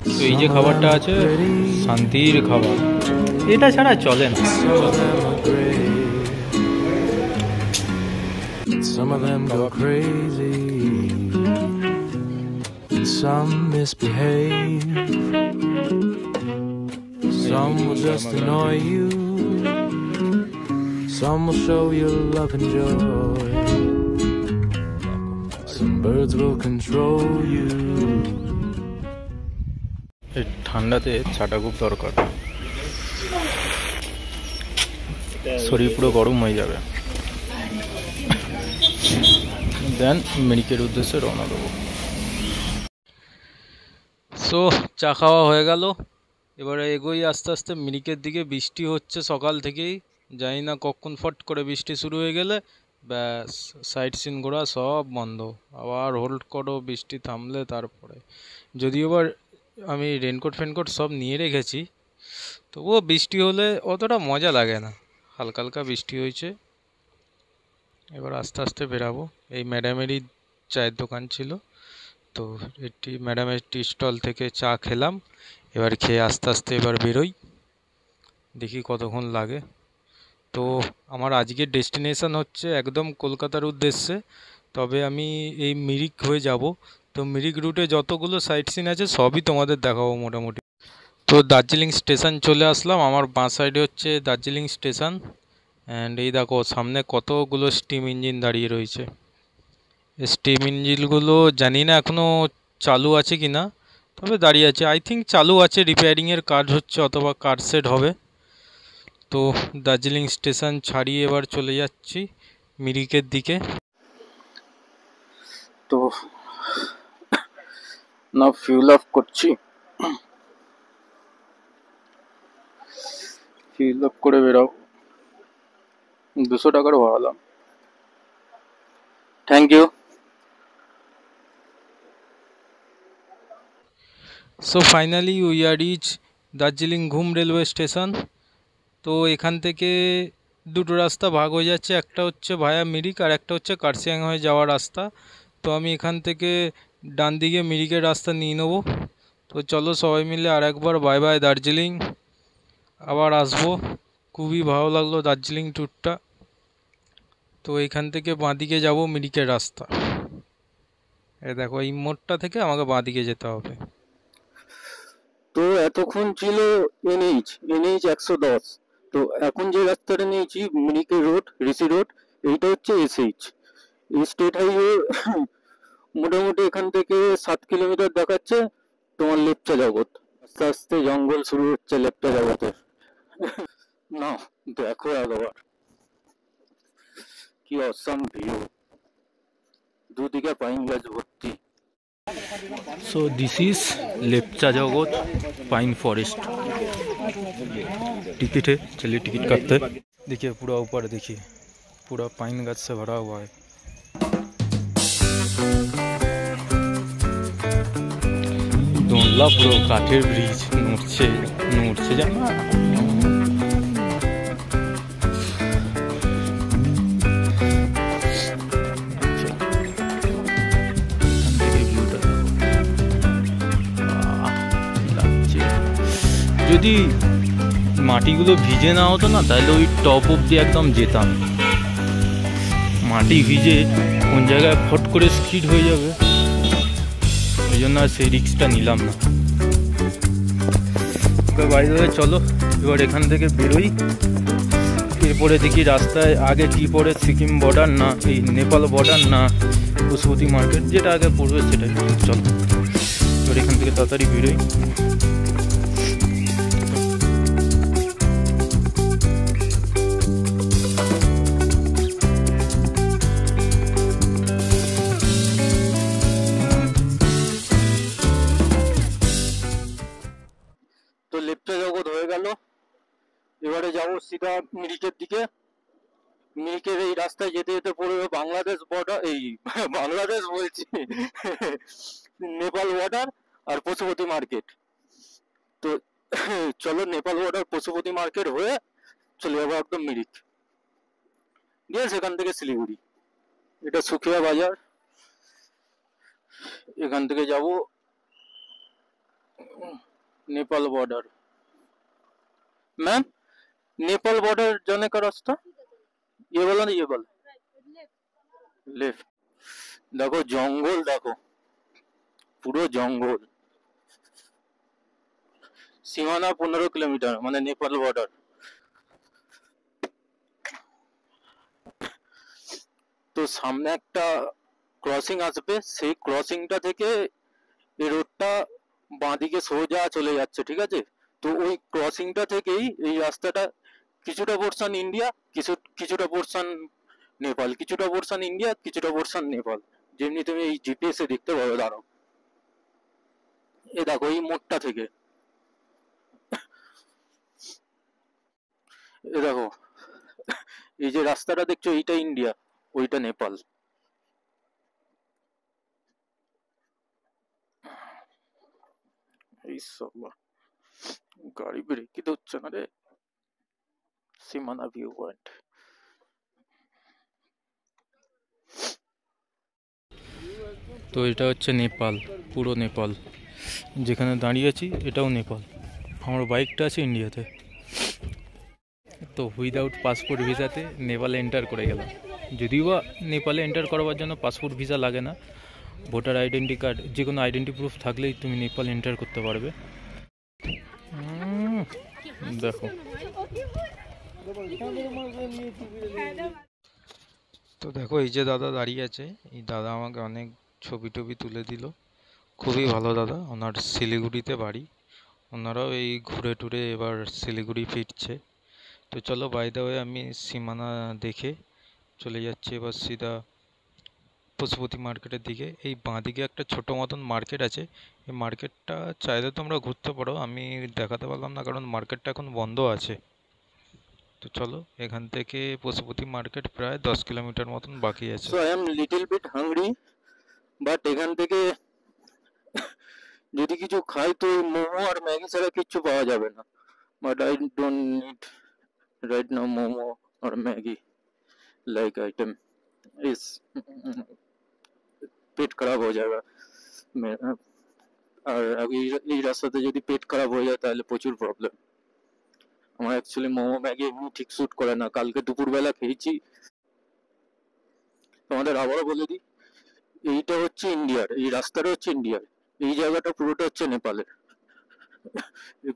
তো এই যে খাবারটা আছে শান্তির খাবার, এটা ছাড়া চলে না। Some of them go crazy, some misbehave, some will just annoy you, some will show you love and joy, some birds will control you. এই ঠান্ডাতে চাটা খুব দরকার, শরীর পুরো গরম হয়ে যাবে। দেন মিরিকের উদ্দেশ্যে রওনা দেবো। সো চা খাওয়া হয়ে গেল, এবারে এগোই আস্তে আস্তে মিরিকের দিকে। বৃষ্টি হচ্ছে সকাল থেকেই, জানি না কখন ফট করে বৃষ্টি শুরু হয়ে গেলে ব্যাস সাইট সিন ঘোরা সব বন্ধ। আবার হোল্ড করো বৃষ্টি থামলে তারপরে। যদিও আবার আমি রেনকোট ফেনকোট সব নিয়ে রেখেছি, তবুও বৃষ্টি হলে অতটা মজা লাগে না। হালকা হালকা বৃষ্টি হয়েছে, এবার আস্তে আস্তে বেরাবো। এই ম্যাডামেরই চায়ের দোকান ছিল, তো এটি ম্যাডামের টি স্টল থেকে চা খেলাম। এবার খেয়ে আস্তে আস্তে এবার বেরোই, দেখি কতক্ষণ লাগে। তো আমার আজকের ডেস্টিনেশন হচ্ছে একদম কলকাতার উদ্দেশ্যে, তবে আমি এই মিরিক হয়ে যাব। তো মিরিক রুটে যতগুলো সাইট সিন আছে সবই তোমাদের দেখাবো মোটামুটি। তো দার্জিলিং স্টেশন চলে আসলাম, আমার বাঁ সাইডে হচ্ছে দার্জিলিং স্টেশন। অ্যান্ড এই দেখো সামনে কতগুলো স্টিম ইঞ্জিন দাঁড়িয়ে রয়েছে। স্টিম ইঞ্জিনগুলো জানি না এখনও চালু আছে কি না, তবে দাঁড়িয়ে আছে। আই থিঙ্ক চালু আছে, রিপেয়ারিংয়ের কাজ হচ্ছে অথবা কার সেট হবে। তো দার্জিলিং স্টেশন ছাড়িয়ে এবার চলে যাচ্ছি মিরিকের দিকে। তো না ফিউল আপ করছি, ফিউল আপ করে বেরাবো। 200 টাকার ভাড়ালাম, thank you. So finally we are reach Darjeeling Ghum railway station. তো এখান থেকে দুটো রাস্তা ভাগ হয়ে যাচ্ছে, একটা হচ্ছে ভায়া মিরিক আর একটা হচ্ছে কার্শিয়াং হয়ে যাওয়ার রাস্তা। তো আমি এখান থেকে ডান দিকে মিরিকের রাস্তা নিয়ে নেবো। তো চলো সবাই মিলে আর একবার বাই বাই দার্জিলিং, আবার আসবো। খুবই ভালো লাগলো দার্জিলিং ট্যুরটা। তো এখান থেকে বাঁদিকে যাব মিরিকের রাস্তা। দেখো এই মোড়টা থেকে আমাকে বাঁদিকে যেতে হবে। তো এতক্ষণ ছিল এনএইচ 110। তো এখন যে রাস্তাটা নিয়েছি মিরিকে রোড, ঋষি রোড, এইটা হচ্ছে এসএইচ, এই স্টেট হাইওয়ে। মোটামুটি এখান থেকে 7 কিলোমিটার দেখাচ্ছে তোমার লেপচা জগৎ। আস্তে আস্তে জঙ্গল শুরু হচ্ছে লেপচা জগতের। না দেখো একবার কি অসাম ভিউ, দুদিকে পাইন গাছ ভর্তি। সো দিস ইজ লেপচা জগৎ पाइन फॉरेस्ट। टिकट है, चलिए टिकट काटते हैं। देखिए पूरा ऊपर, देखिए पूरा पाइन गाछ से भरा हुआ है। दोनला पुरो काठेर ब्रिज नड़ছে नड़ছে জানা। যদি মাটিগুলো ভিজে না হতো না তাহলে ওই টপ অবধি একদম যেতাম। মাটি ভিজে কোন জায়গায় ফট করে স্কিড হয়ে যাবে, ওই জন্য আর সেই রিস্কটা নিলাম না। তো বাইরে চলো এবার এখান থেকে বেরোই, এরপরে দেখি রাস্তায় আগে কি পড়ে, সিকিম বর্ডার না এই নেপাল বর্ডার না পশুপতি মার্কেট, যেটা আগে পড়বে সেটাই। চলো এবার এখান থেকে তাড়াতাড়ি বেরোই। এবারে যাবো সিধা মিরিকের দিকে। মিরিকের এই রাস্তায় যেতে যেতে পড়বে বাংলাদেশ বর্ডার, এই বাংলাদেশ বলছি নেপাল বর্ডার আর পশুপতি মার্কেট। তো চলো নেপাল বর্ডার পশুপতি মার্কেট হয়ে চলে যাবো একদম মিরিক, গিয়ে সেখান থেকে শিলিগুড়ি। এটা সুখিয়া বাজার, এখান থেকে যাব Nepal border ma'am, Nepal border जाने का रास्ता ये वाला ना, ये वाला लेफ्ट। देखो जंगल, देखो পুরো জঙ্গল। সীমানা 15 কিলোমিটার, মানে নেপাল বর্ডার। তো সামনে একটা ক্রসিং আসবে, সেই ক্রসিংটা থেকে এই রোডটা বাঁদিকে সোজা চলে যাচ্ছে, ঠিক আছে? তো ওই ক্রসিংটা থেকেই এই রাস্তাটা কিছুটা পোর্শন ইন্ডিয়া, কিছুটা পোর্শন নেপাল, কিছুটা পোর্শন ইন্ডিয়া, কিছুটা পোর্শন নেপাল। যেমনি তুমি এই জিপিএস এ দেখতে পাবে। দাঁড়াও, এ দেখো এই মোড়টা থেকে, এ দেখো এই যে রাস্তাটা দেখছো, এইটা ইন্ডিয়া, ওইটা নেপাল। এই সব গাড়ি ব্রেকই ধরছে না রে। সীমানা ভিউ পয়েন্ট। তো এটা হচ্ছে নেপাল, পুরো নেপাল। যেখানে দাঁড়িয়ে আছি এটাও নেপাল। আমার বাইকটা আছে ইন্ডিয়াতে। তো উইদাউট পাসপোর্ট ভিসাতে নেপালে এন্টার করে গেলাম। যদিও বা নেপালে এন্টার করবার জন্য পাসপোর্ট ভিসা লাগে না, ভোটার আইডেন্টি কার্ড, যে কোনো আইডেন্টি প্রুফ থাকলেই তুমি নেপাল এন্টার করতে পারবে। দেখো, তো দেখো এই যে দাদা দাঁড়িয়ে আছে, এই দাদা আমাকে অনেক ছবি টবি তুলে দিল। খুবই ভালো দাদা। ওনার শিলিগুড়িতে বাড়ি, ওনারাও এই ঘুরে টুরে এবার শিলিগুড়ি ফিরছে। তো চলো, বাই দ্য ওয়ে আমি সীমানা দেখে চলে যাচ্ছি এবার সিধা পশুপতি মার্কেটের দিকে। এই বাঁদিকে একটা ছোটো মতন মার্কেট আছে, এই মার্কেটটা চাইলে তোমরা ঘুরতে পারো, আমি দেখাতে পারলাম না কারণ মার্কেটটা এখন বন্ধ আছে। তো চলো, এখান থেকে পশুপতি মার্কেট প্রায় 10 কিলোমিটার মতন বাকি আছে। So I am little bit hungry, but এখান থেকে যদি কিছু খাই তো মোমো আর ম্যাগি ছাড়া কিচ্ছু পাওয়া যাবে না। But I don't need right now momo or Maggi like item is पेट खराब हो जाएगा मेरा। আর এই রাস্তাতে যদি পেট খারাপ হয়ে যায় তাহলে প্রচুর প্রবলেম। আমার অ্যাকচুয়ালি মোমো ম্যাগি এমনি ঠিক স্যুট করে না। কালকে দুপুরবেলা খেয়েছি। তোমাদের আবারও বলে দিই, এইটা হচ্ছে ইন্ডিয়ার, এই রাস্তাটা হচ্ছে ইন্ডিয়ার, এই জায়গাটা পুরোটা হচ্ছে নেপালের,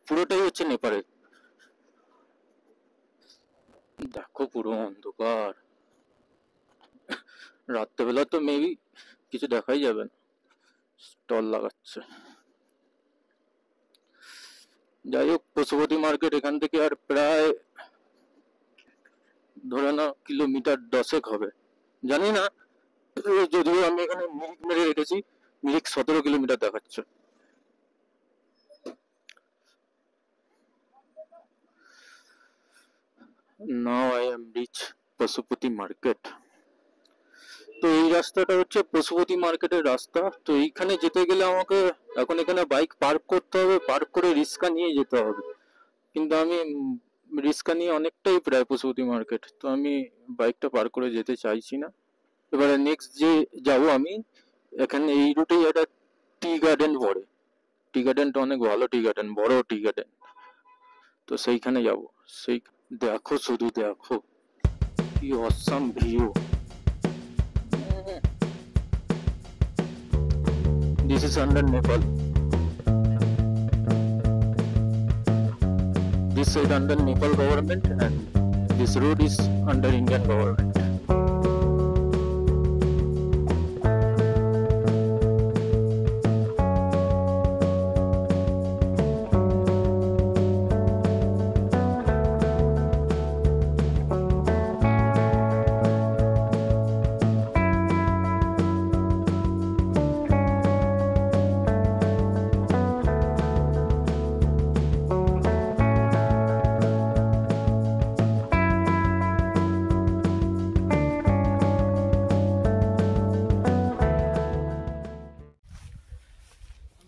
পুরোটাই হচ্ছে নেপালের। দেখো পুরো অন্ধকার, রাত্রেবেলা তো মেবি কিছু দেখাই যাবে না, স্টল লাগাচ্ছে। যাই হোক, পশুপতি মার্কেট এখান থেকে আর প্রায় ধরে নাও কিলোমিটার 10 হবে, জানি না। যদিও আমি এখানে মিরিক মেরে রেখেছি, মিরিক 17 কিলোমিটার দেখাচ্ছে। Now I am reach Pashupati market. তো এই রাস্তাটা হচ্ছে পশুপতি মার্কেটের রাস্তা। তো এইখানে যেতে গেলে আমাকে এখন এখানে বাইক পার্ক করতে হবে, পার্ক করে রিক্সা নিয়ে যেতে হবে। কিন্তু আমি রিক্সা নিয়ে অনেকটাই প্রায় পশুপতি মার্কেট, তো আমি বাইকটা পার্ক করে যেতে চাইছি না। এবারে নেক্সট যে যাবো আমি, এখানে এই রুটেই একটা টি গার্ডেন পড়ে। টি গার্ডেনটা অনেক ভালো টি গার্ডেন, বড় টি গার্ডেন। তো সেইখানে যাব। সেই দেখো, শুধু দেখো কি awesome view. This is under Nepal. This side under Nepal government and this road is under Indian government.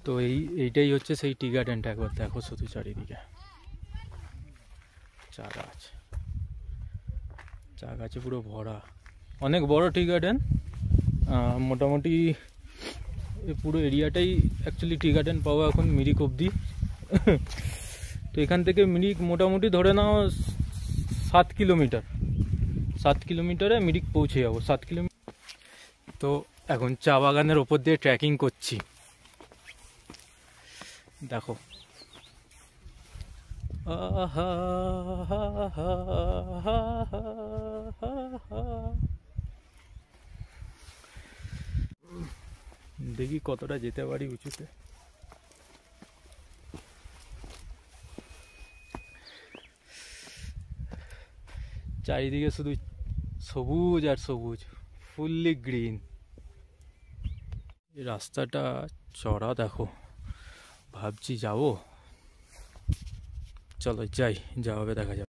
তো এইটাই হচ্ছে সেই টি গার্ডেনটা। একবার দেখো শুধু চারিদিকে চা গাছ, চা গাছে পুরো ভরা। অনেক বড় টি গার্ডেন, মোটামুটি এই পুরো এরিয়াটাই অ্যাকচুয়ালি টি গার্ডেন পাওয়া এখন মিরিক অবধি। তো এখান থেকে মিরিক মোটামুটি ধরে নাও 7 কিলোমিটার, 7 কিলোমিটারে মিরিক পৌঁছে যাবো, 7 কিলোমিটার। তো এখন চা বাগানের ওপর দিয়ে ট্রেকিং করছি, দেখো। দেখি কতটা যেতে পারি উঁচুতে। চারিদিকে শুধু সবুজ আর সবুজ, ফুললি গ্রিন। এই রাস্তাটা চড়া দেখো, ভাবছি যাবো, চলো যাই, যা হবে দেখা যাবে।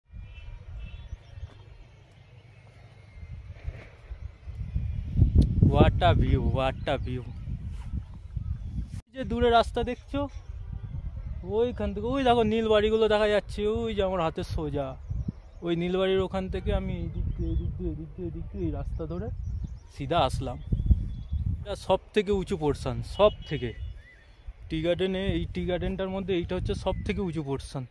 What a view, what a view. যে দূরে রাস্তা দেখছো, ওইখান থেকে ওই দেখো নীল বাড়িগুলো দেখা যাচ্ছে, ওই যে আমার হাতের সোজা ওই নীলবাড়ির ওখান থেকে আমি এদিক দিয়ে এই রাস্তা ধরে সিধা আসলাম। এটা সব থেকে উঁচু পোর্শন, সব থেকে টি গার্ডেনে, এই টি গার্ডেনটার মধ্যে এইটা হচ্ছে সব থেকে উঁচু পোর্শন।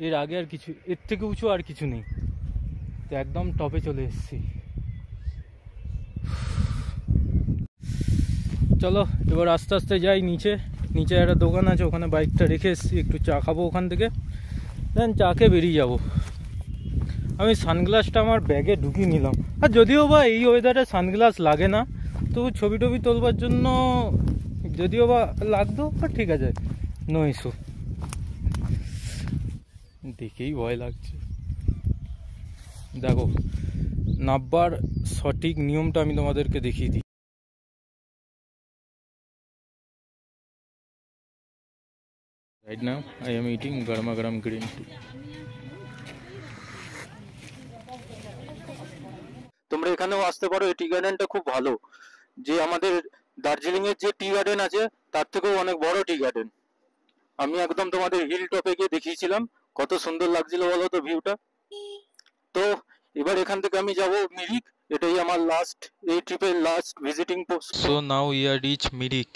এর আগে আর কিছু, এর থেকে উঁচু আর কিছু নেই। তো একদম টপে চলে এসেছি। চলো এবার আস্তে আস্তে যাই নিচে। নিচে একটা দোকান আছে, ওখানে বাইকটা রেখে এসেছি, একটু চা খাবো ওখান থেকে, দেন চা খেয়ে বেরিয়ে যাবো। আমি সানগ্লাসটা আমার ব্যাগে ঢুকিয়ে নিলাম, আর যদিও বা এই ওয়েদারে সানগ্লাস লাগে না, তবু ছবি টবি তোলবার জন্য যদিও বা লাগতো, বা ঠিক আছে, নো ইস্যু। দেখেই ভয় লাগছে। দেখো নাববার সঠিক নিয়মটা আমি তোমাদেরকে দেখিয়ে দিই। Right now I am eating garma garam green tea. তোমরা এখানেও আসতে পারো, এই টি গার্ডেনটা খুব ভালো। যে আমাদের দার্জিলিং এর যে টি গার্ডেন আছে তার থেকেও অনেক বড় টি গার্ডেন। আমি একদম তোমাদের হিল টপে গিয়ে দেখিয়েছিলাম, কত সুন্দর লাগছিল বলো তো ভিউটা। তো এবার এখান থেকে আমি যাব মিরিক, এটাই আমার লাস্ট, এই ট্রিপের last visiting post. So now we are reach Mirik.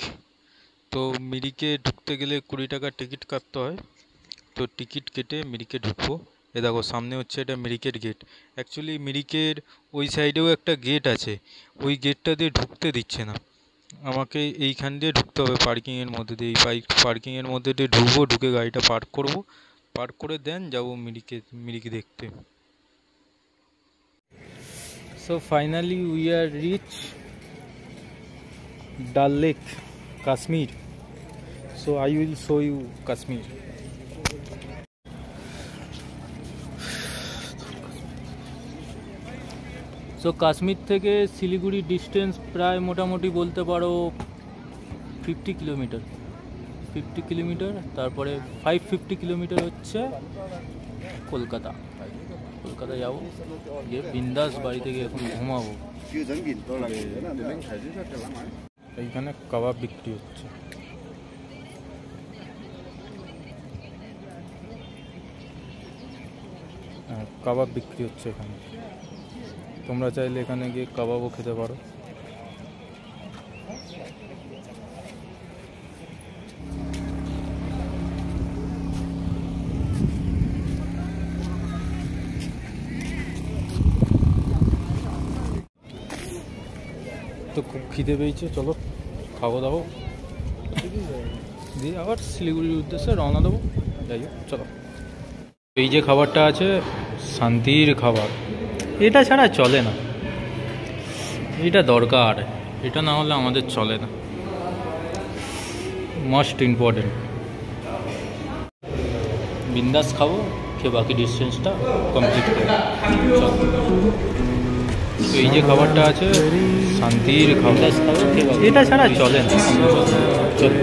তো মিরিকে ঢুকতে গেলে 20 টাকা টিকিট কাটতে হয়। তো টিকিট কেটে মিরিকে ঢুকবো। এ দেখো সামনে হচ্ছে এটা মিরিকের গেট। অ্যাকচুয়ালি মিরিকের ওই সাইডেও একটা গেট আছে, ওই গেটটা দিয়ে ঢুকতে দিচ্ছে না, আমাকে এইখান দিয়ে ঢুকতে হবে পার্কিংয়ের মধ্যে দিয়ে। এই পার্কিংয়ের মধ্যে দিয়ে ঢুকবো, ঢুকে গাড়িটা পার্ক করবো, পার্ক করে দেন যাবো মিরিক দেখতে। So finally we are reach Dal lake, Kashmir. So I will show you Kashmir. So Kashmir থেকে শিলিগুড়ি ডিস্টেন্স প্রায় মোটামুটি বলতে পারো 50 কিলোমিটার, 50 কিলোমিটার। তারপরে 550 কিলোমিটার হচ্ছে কলকাতা। কলকাতা যাবো, গিয়ে বিন্দাস বাড়ি থেকে এখন ঘুমাবো। এইখানে কাবাব বিক্রি হচ্ছে। কাবাব বিক্রি হচ্ছে এখানে, তোমরা চাইলে এখানে গিয়ে কাবাবও খেতে পারো। তো খুব খিদে পেয়েছে, চলো খাবো দাবো, দিয়ে আবার শিলিগুড়ির উদ্দেশ্যে রওনা দেবো। যাই হোক চলো। এই যে খাবারটা আছে শান্তির খাবার, এটা ছাড়া চলে না, এটা দরকার, এটা না হলে আমাদের চলে না, মোস্ট ইম্পর্টেন্ট। বিন্দাস খাবো, খেয়ে বাকি ডিস্টেন্সটা কমপ্লিট করবো। চলো, তো এই যে খাবারটা আছে শান্তির খাবার, এটা ছাড়া চলে না, চলো।